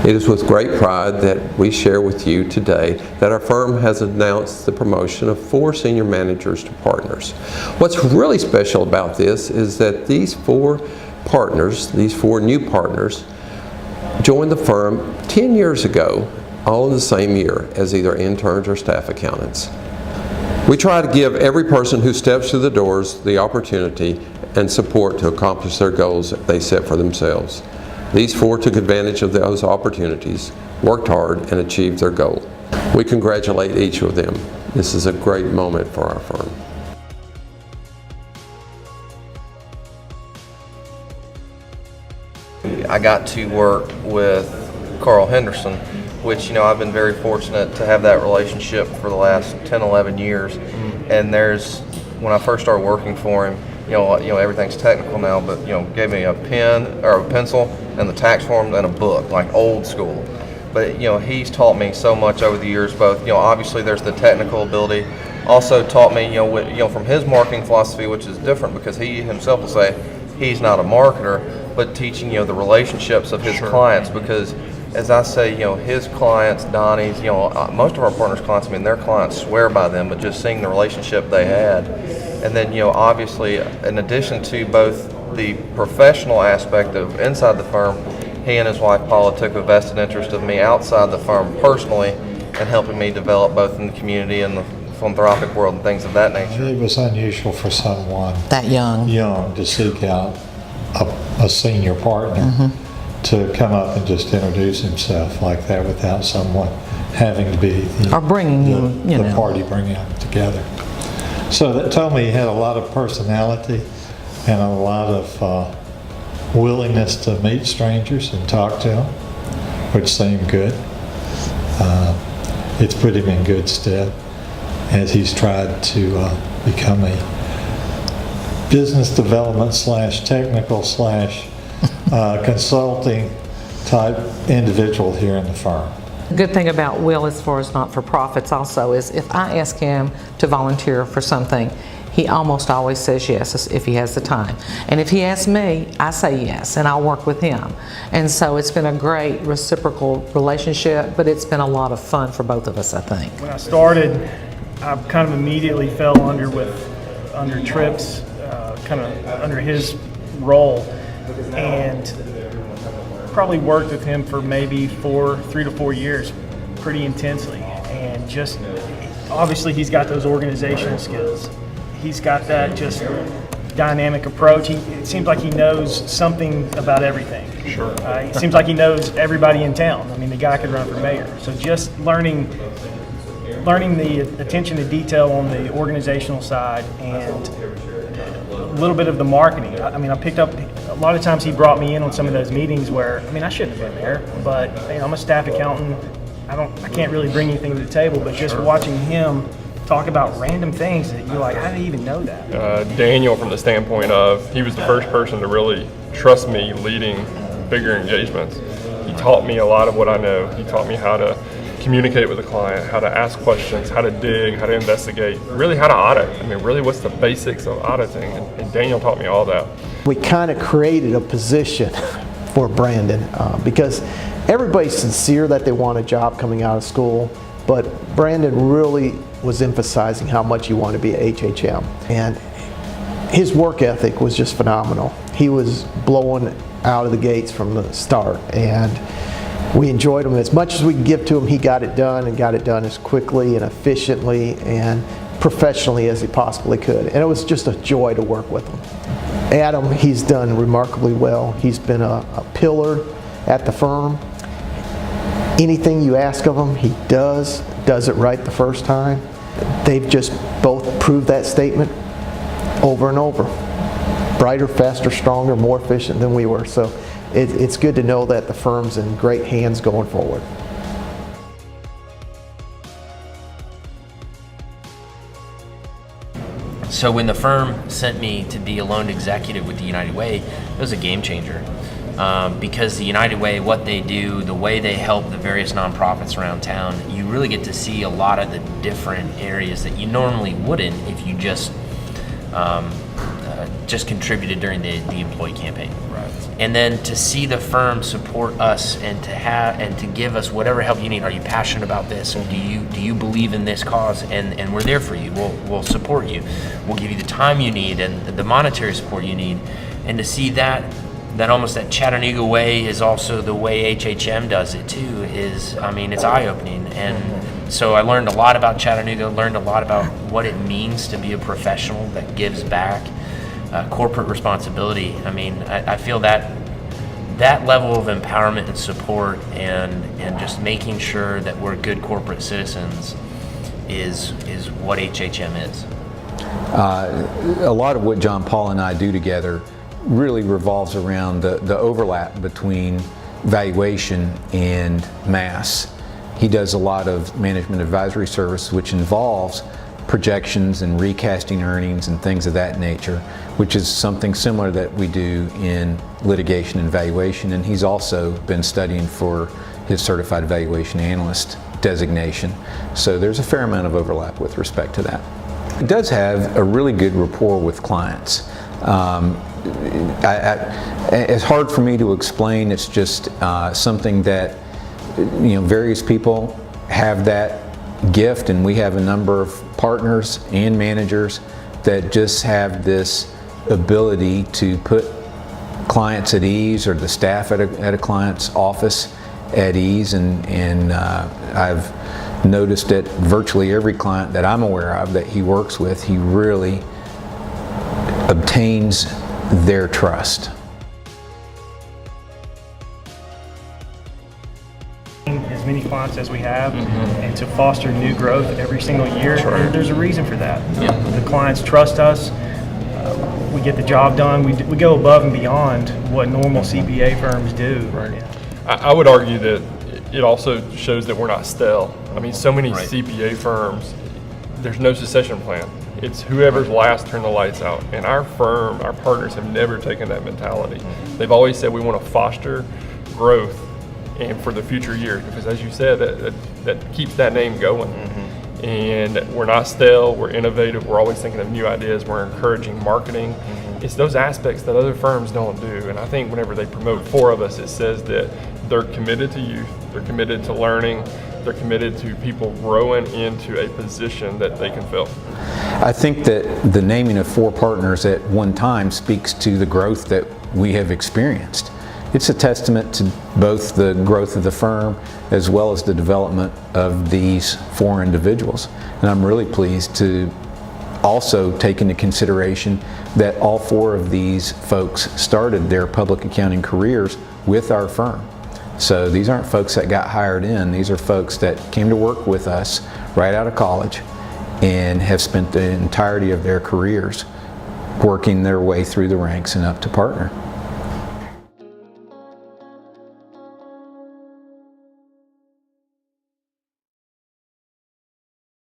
It is with great pride that we share with you today that our firm has announced the promotion of 4 senior managers to partners. What's really special about this is that these 4 new partners, joined the firm 10 years ago, all in the same year as either interns or staff accountants. We try to give every person who steps through the doors the opportunity and support to accomplish their goals that they set for themselves. These 4 took advantage of those opportunities, worked hard, and achieved their goal. We congratulate each of them. This is a great moment for our firm. I got to work with Carl Henderson, which, I've been very fortunate to have that relationship for the last 10, 11 years. And when I first started working for him, everything's technical now, but, gave me a pen or a pencil and the tax forms and a book, like old school. But, he's taught me so much over the years, both, obviously there's the technical ability, also taught me, from his marketing philosophy, which is different because he himself will say he's not a marketer, but teaching, the relationships of his clients, because as I say, his clients, Donnie's, most of our partners' clients, their clients swear by them, but just seeing the relationship they had. And then, obviously, in addition to both the professional aspect of inside the firm, he and his wife Paula took a vested interest of me outside the firm personally and helping me develop both in the community and the philanthropic world and things of that nature. It was unusual for someone that young to seek out a senior partner to come up and just introduce himself like that without someone having to be or bringing the party bringing them together. So that told me he had a lot of personality and a lot of willingness to meet strangers and talk to them, which seemed good. It's put him in good stead as he's tried to become a business development / technical / consulting type individual here in the firm. The good thing about Will as far as not-for-profits also is if I ask him to volunteer for something, he almost always says yes if he has the time. And if he asks me, I say yes, and I'll work with him. And so it's been a great reciprocal relationship, but it's been a lot of fun for both of us, I think. When I started, I kind of immediately fell under Tripp's, kind of under his role, and probably worked with him for maybe 3 to 4 years pretty intensely. And just obviously he's got those organizational skills. He's got that just dynamic approach. It seems like he knows something about everything. Sure. It seems like he knows everybody in town. The guy could run for mayor. So just learning the attention to detail on the organizational side and a little bit of the marketing. I picked up a lot of times he brought me in on some of those meetings where I shouldn't have been there, but I'm a staff accountant. I can't really bring anything to the table, but just watching him talk about random things that you're like, how did he even know that? Daniel, from the standpoint of, he was the first person to really trust me leading bigger engagements. He taught me a lot of what I know. He taught me how to communicate with a client, how to ask questions, how to dig, how to investigate, really how to audit. Really what's the basics of auditing, and Daniel taught me all that. We kind of created a position for Brandon because everybody's sincere that they want a job coming out of school, but Brandon really was emphasizing how much he wanted to be at HHM. And his work ethic was just phenomenal. He was blowing out of the gates from the start, and we enjoyed him as much as we could give to him. He got it done, and got it done as quickly and efficiently and professionally as he possibly could. And it was just a joy to work with him. Adam, he's done remarkably well. He's been a pillar at the firm. Anything you ask of him, he does it right the first time. They've just both proved that statement over and over. Brighter, faster, stronger, more efficient than we were. So it's good to know that the firm's in great hands going forward. So when the firm sent me to be a loan executive with the United Way, it was a game changer. Because the United Way, what they do, the way they help the various nonprofits around town, you really get to see a lot of the different areas that you normally wouldn't if you just just contributed during the employee campaign. Right. And then to see the firm support us and to give us whatever help you need. Are you passionate about this? And do you believe in this cause? And we're there for you. We'll support you. We'll give you the time you need and the monetary support you need. And to see that almost that Chattanooga way is also the way HHM does it too, it's eye-opening. And so I learned a lot about Chattanooga, learned a lot about what it means to be a professional that gives back, corporate responsibility. I feel that level of empowerment and support and just making sure that we're good corporate citizens is what HHM is. A lot of what John Paul and I do together really revolves around the overlap between valuation and mass. He does a lot of management advisory service, which involves projections and recasting earnings and things of that nature, which is something similar that we do in litigation and valuation. And he's also been studying for his certified valuation analyst designation. So there's a fair amount of overlap with respect to that. He does have a really good rapport with clients. It's hard for me to explain. It's just something that various people have that gift, and we have a number of partners and managers that just have this ability to put clients at ease, or the staff at a client's office at ease. And I've noticed that virtually every client that I'm aware of that he works with, he really obtains their trust. As many clients as we have, and to foster new growth every single year, there's a reason for that. The clients trust us. We get the job done. We go above and beyond what normal CPA firms do. Right. Yeah. I would argue that it also shows that we're not stale. So many CPA firms, there's no succession plan. It's whoever's last turn the lights out. And our firm, our partners have never taken that mentality. They've always said we want to foster growth and for the future years, because as you said, that keeps that name going. And we're not stale, we're innovative, we're always thinking of new ideas, we're encouraging marketing. It's those aspects that other firms don't do. And I think whenever they promote 4 of us, it says that they're committed to youth, they're committed to learning, they're committed to people growing into a position that they can fill. I think that the naming of 4 partners at one time speaks to the growth that we have experienced. It's a testament to both the growth of the firm as well as the development of these 4 individuals. And I'm really pleased to also take into consideration that all 4 of these folks started their public accounting careers with our firm. So these aren't folks that got hired in. These are folks that came to work with us right out of college and have spent the entirety of their careers working their way through the ranks and up to partner.